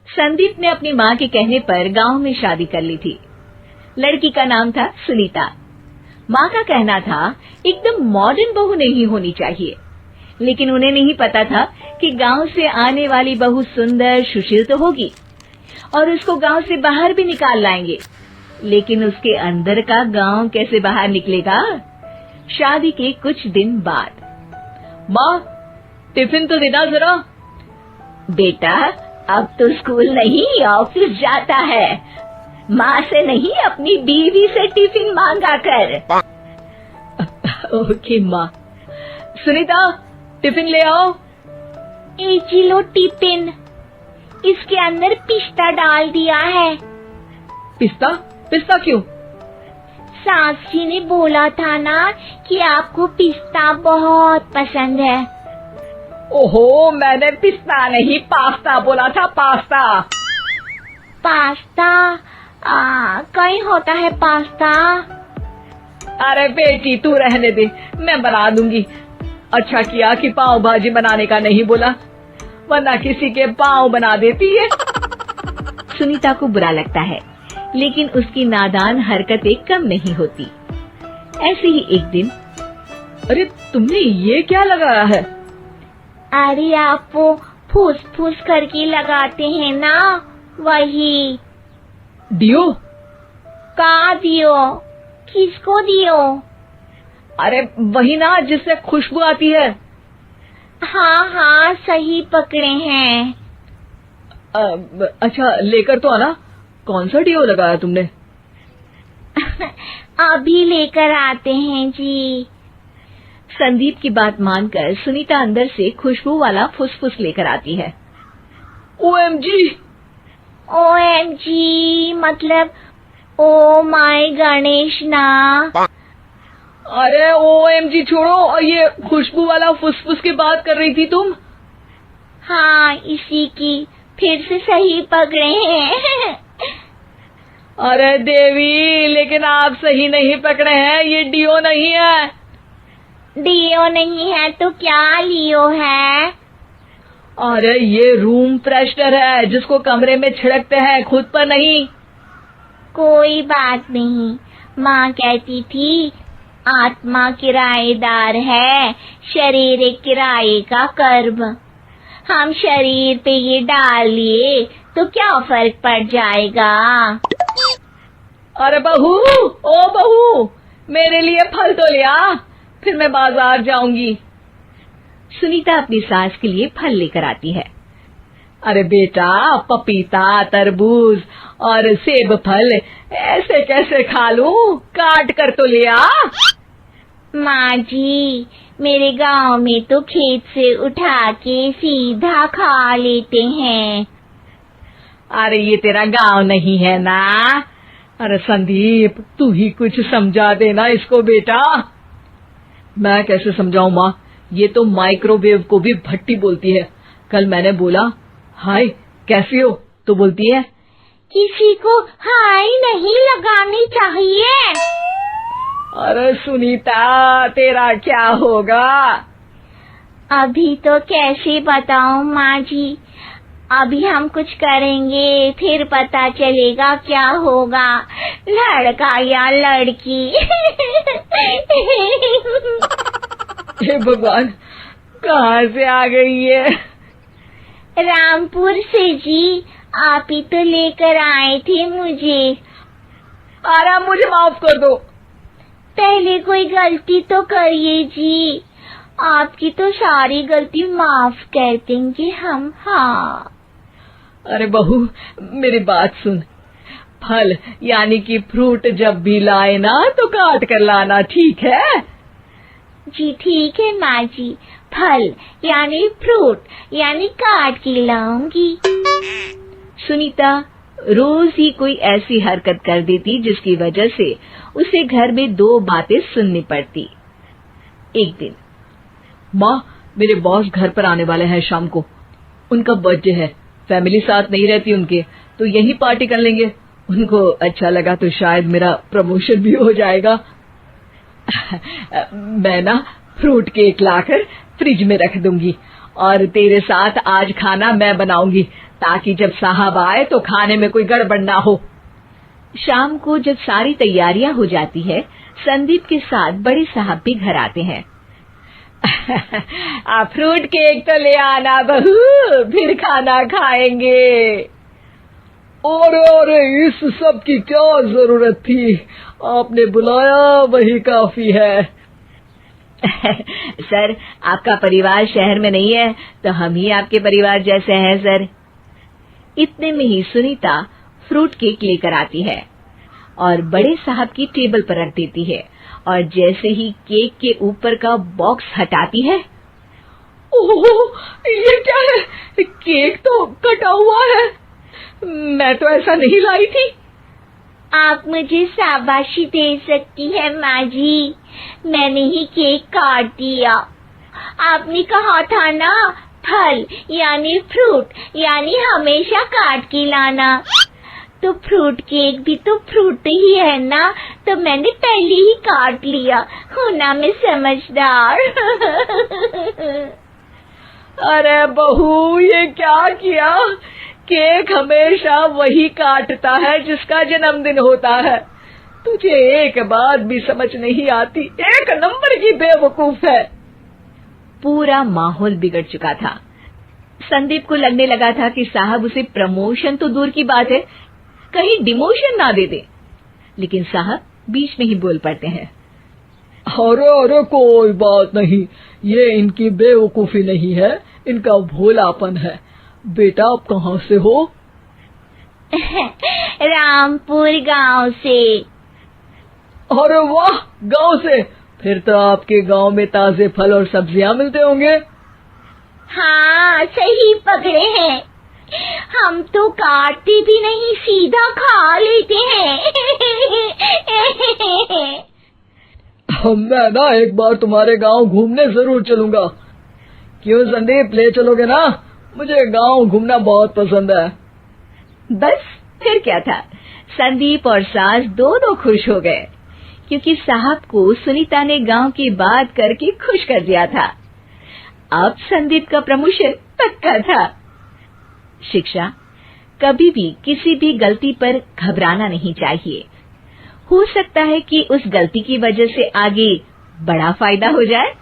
संदीप ने अपनी माँ के कहने पर गांव में शादी कर ली थी। लड़की का नाम था सुनीता। माँ का कहना था एकदम मॉडर्न बहू नहीं होनी चाहिए, लेकिन उन्हें नहीं पता था कि गांव से आने वाली बहू सुंदर सुशील तो होगी और उसको गांव से बाहर भी निकाल लाएंगे, लेकिन उसके अंदर का गांव कैसे बाहर निकलेगा। शादी के कुछ दिन बाद, माँ टिफिन तो देना जरा। बेटा अब तो स्कूल नहीं ऑफिस जाता है, माँ से नहीं अपनी बीवी से टिफिन मांगा कर। ओके माँ। सुनीता टिफिन ले आओ। एक लो टिफिन, इसके अंदर पिस्ता डाल दिया है। पिस्ता? पिस्ता क्यों? सास जी ने बोला था ना कि आपको पिस्ता बहुत पसंद है। ओहो, मैंने पिस्ता नहीं पास्ता बोला था, पास्ता। पास्ता? कहीं होता है पास्ता? अरे बेटी तू रहने दे, मैं बना दूंगी। अच्छा किया कि पाव भाजी बनाने का नहीं बोला, वरना किसी के पाव बना देती है। सुनीता को बुरा लगता है, लेकिन उसकी नादान हरकतें कम नहीं होती। ऐसे ही एक दिन, अरे तुमने ये क्या लगाया है? अरे आप वो फूस फूस करके लगाते हैं ना, वही। डियो? कहाँ दियो? किसको दियो? अरे वही ना जिससे खुशबू आती है। हाँ हाँ सही पकड़े हैं। अच्छा लेकर तो आना। कौन सा डियो लगाया तुमने? अभी लेकर आते हैं जी। संदीप की बात मानकर सुनीता अंदर से खुशबू वाला फुसफुस लेकर आती है। ओएमजी! ओएमजी मतलब ओ माय गणेश ना। अरे ओएमजी छोड़ो, और ये खुशबू वाला फुसफुस की बात कर रही थी तुम? हाँ इसी की, फिर से सही पकड़े हैं। अरे देवी, लेकिन आप सही नहीं पकड़े हैं, ये डियो नहीं है। डियो नहीं है तो क्या लियो है? अरे ये रूम फ्रेशनर है, जिसको कमरे में छिड़कते हैं, खुद पर नहीं। कोई बात नहीं, माँ कहती थी आत्मा किराएदार है, शरीर एक किराए का कर्म। हम शरीर पे ये डाल लिए तो क्या फर्क पड़ जाएगा। अरे बहू, ओ बहू, मेरे लिए फल तो ले आ, फिर मैं बाजार जाऊंगी। सुनीता अपनी सास के लिए फल लेकर आती है। अरे बेटा, पपीता, तरबूज और सेब फल ऐसे कैसे खा लूं? काट कर तो ले आ। माँ जी, मेरे गांव में तो खेत से उठा के सीधा खा लेते हैं। अरे ये तेरा गांव नहीं है ना। अरे संदीप, तू ही कुछ समझा देना इसको बेटा। मैं कैसे समझाऊं माँ, ये तो माइक्रोवेव को भी भट्टी बोलती है। कल मैंने बोला हाय कैसी हो, तो बोलती है किसी को हाय नहीं लगानी चाहिए। अरे सुनीता, तेरा क्या होगा? अभी तो कैसे बताऊं माँ जी, अभी हम कुछ करेंगे फिर पता चलेगा क्या होगा, लड़का या लड़की। हे भगवान, कहाँ से आ गई है? रामपुर से जी, आप ही तो लेकर आए थे मुझे। अरे मुझे माफ कर दो। पहले कोई गलती तो करिए जी, आपकी तो सारी गलती माफ कर देंगे हम। हाँ अरे बहू, मेरी बात सुन। फल यानी कि फ्रूट जब भी लाए ना तो काट कर लाना, ठीक है? जी ठीक है माँ जी, फल यानी फ्रूट यानी काट के लाऊंगी। सुनीता रोज ही कोई ऐसी हरकत कर देती जिसकी वजह से उसे घर में दो बातें सुननी पड़ती। एक दिन, माँ मेरे बॉस घर पर आने वाले हैं शाम को, उनका बर्थडे है, फैमिली साथ नहीं रहती उनके, तो यही पार्टी कर लेंगे। उनको अच्छा लगा तो शायद मेरा प्रमोशन भी हो जाएगा। मैं ना फ्रूट केक लाकर फ्रिज में रख दूंगी और तेरे साथ आज खाना मैं बनाऊंगी ताकि जब साहब आए तो खाने में कोई गड़बड़ ना हो। शाम को जब सारी तैयारियां हो जाती है, संदीप के साथ बड़े साहब भी घर आते हैं। फ्रूट केक तो ले आना बहू, फिर खाना खाएंगे। अरे इस सब की क्या जरूरत थी, आपने बुलाया वही काफी है। सर, आपका परिवार शहर में नहीं है तो हम ही आपके परिवार जैसे हैं सर। इतने में ही सुनीता फ्रूट केक लेकर आती है और बड़े साहब की टेबल पर रख देती है और जैसे ही केक के ऊपर का बॉक्स हटाती है, ओह, ये क्या है? केक तो कटा हुआ है, मैं तो ऐसा नहीं लाई थी। आप मुझे शाबाशी दे सकती है माँ जी, मैंने ही केक काट दिया। आपने कहा था ना, फल यानी फ्रूट यानी हमेशा काट के लाना, तो फ्रूट केक भी तो फ्रूट ही है ना, तो मैंने पहले ही काट लिया। हूँ ना मैं समझदार। अरे बहू, ये क्या किया? केक हमेशा वही काटता है जिसका जन्मदिन होता है। तुझे एक बात भी समझ नहीं आती, एक नंबर की बेवकूफ है। पूरा माहौल बिगड़ चुका था। संदीप को लगने लगा था कि साहब उसे प्रमोशन तो दूर की बात है, कहीं डिमोशन ना दे दे, लेकिन साहब बीच में ही बोल पड़ते हैं। अरे कोई बात नहीं, ये इनकी बेवकूफी नहीं है, इनका भोलापन है। बेटा आप कहाँ से हो? रामपुर गांव से। अरे वाह, गांव से? फिर तो आपके गांव में ताजे फल और सब्जियां मिलते होंगे। हाँ, सही पकड़े हैं, हम तो काटते भी नहीं, सीधा खा लेते हैं। मैं ना एक बार तुम्हारे गांव घूमने जरूर चलूंगा। क्यों संदीप, ले चलोगे ना? मुझे गांव घूमना बहुत पसंद है। बस फिर क्या था, संदीप और सास दोनों खुश हो गए क्योंकि साहब को सुनीता ने गांव की बात करके खुश कर दिया था। अब संदीप का प्रमोशन पक्का था। शिक्षा, कभी भी किसी भी गलती पर घबराना नहीं चाहिए। हो सकता है कि उस गलती की वजह से आगे बड़ा फायदा हो जाए।